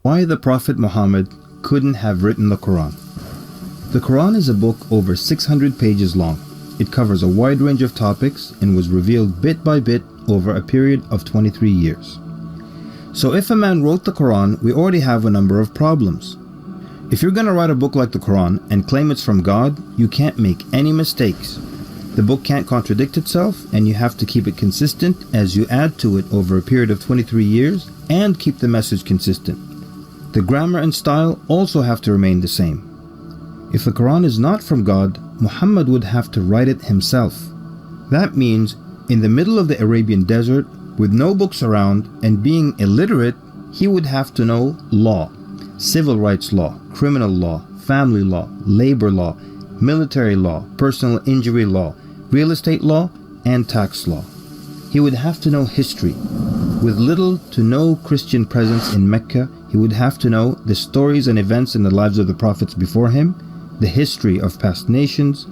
Why the Prophet Muhammad couldn't have written the Quran. The Quran is a book over 600 pages long. It covers a wide range of topics and was revealed bit by bit over a period of 23 years. So if a man wrote the Quran, we already have a number of problems. If you're going to write a book like the Quran and claim it's from God, you can't make any mistakes. The book can't contradict itself, and you have to keep it consistent as you add to it over a period of 23 years and keep the message consistent. The grammar and style also have to remain the same. If the Quran is not from God, Muhammad would have to write it himself. That means in the middle of the Arabian desert, with no books around and being illiterate, he would have to know law, civil rights law, criminal law, family law, labor law, military law, personal injury law, real estate law, and tax law. He would have to know history. With little to no Christian presence in Mecca, he would have to know the stories and events in the lives of the prophets before him, the history of past nations,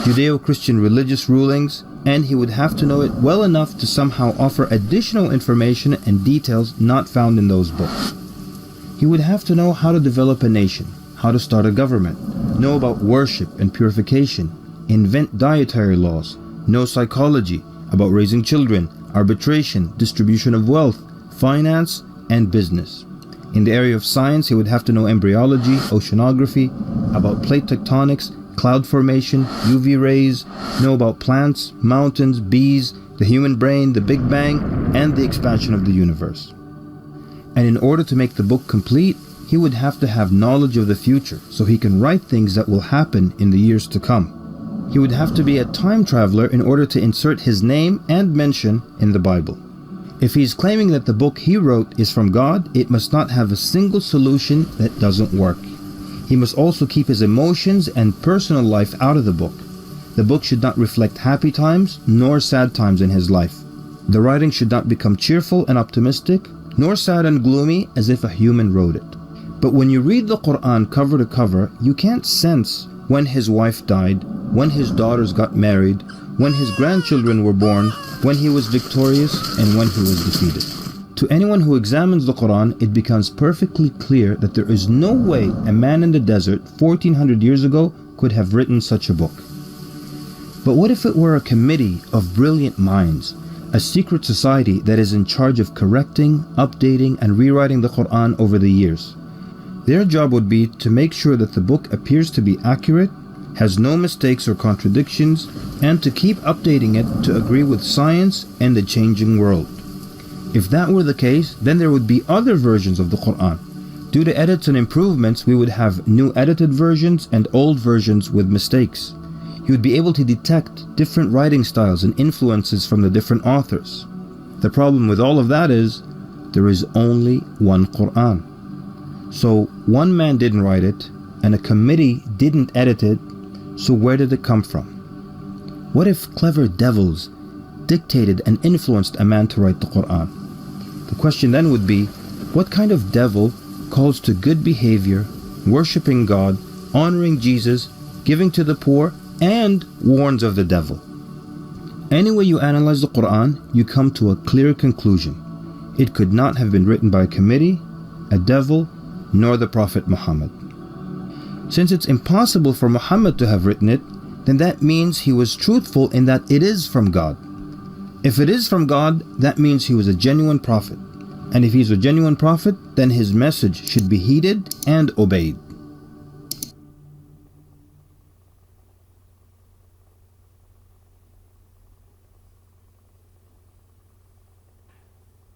Judeo-Christian religious rulings, and he would have to know it well enough to somehow offer additional information and details not found in those books. He would have to know how to develop a nation, how to start a government, know about worship and purification, invent dietary laws, know psychology, about raising children, arbitration, distribution of wealth, finance, and business. In the area of science, he would have to know embryology, oceanography, about plate tectonics, cloud formation, UV rays, know about plants, mountains, bees, the human brain, the Big Bang, and the expansion of the universe. And in order to make the book complete, he would have to have knowledge of the future so he can write things that will happen in the years to come. He would have to be a time traveler in order to insert his name and mention in the Bible. If he's claiming that the book he wrote is from God, it must not have a single solution that doesn't work. He must also keep his emotions and personal life out of the book. The book should not reflect happy times nor sad times in his life. The writing should not become cheerful and optimistic, nor sad and gloomy as if a human wrote it. But when you read the Quran cover to cover, you can't sense when his wife died, when his daughters got married, when his grandchildren were born, when he was victorious, and when he was defeated. To anyone who examines the Quran, it becomes perfectly clear that there is no way a man in the desert 1400 years ago could have written such a book. But what if it were a committee of brilliant minds, a secret society that is in charge of correcting, updating, and rewriting the Quran over the years? Their job would be to make sure that the book appears to be accurate, has no mistakes or contradictions, and to keep updating it to agree with science and the changing world. If that were the case, then there would be other versions of the Quran. Due to edits and improvements, we would have new edited versions and old versions with mistakes. He would be able to detect different writing styles and influences from the different authors. The problem with all of that is, there is only one Quran. So one man didn't write it, and a committee didn't edit it, so where did it come from? What if clever devils dictated and influenced a man to write the Quran? The question then would be, what kind of devil calls to good behavior, worshipping God, honoring Jesus, giving to the poor, and warns of the devil? Any way you analyze the Quran, you come to a clear conclusion. It could not have been written by a committee, a devil, nor the Prophet Muhammad. Since it's impossible for Muhammad to have written it, then that means he was truthful in that it is from God. If it is from God, that means he was a genuine prophet. And if he's a genuine prophet, then his message should be heeded and obeyed.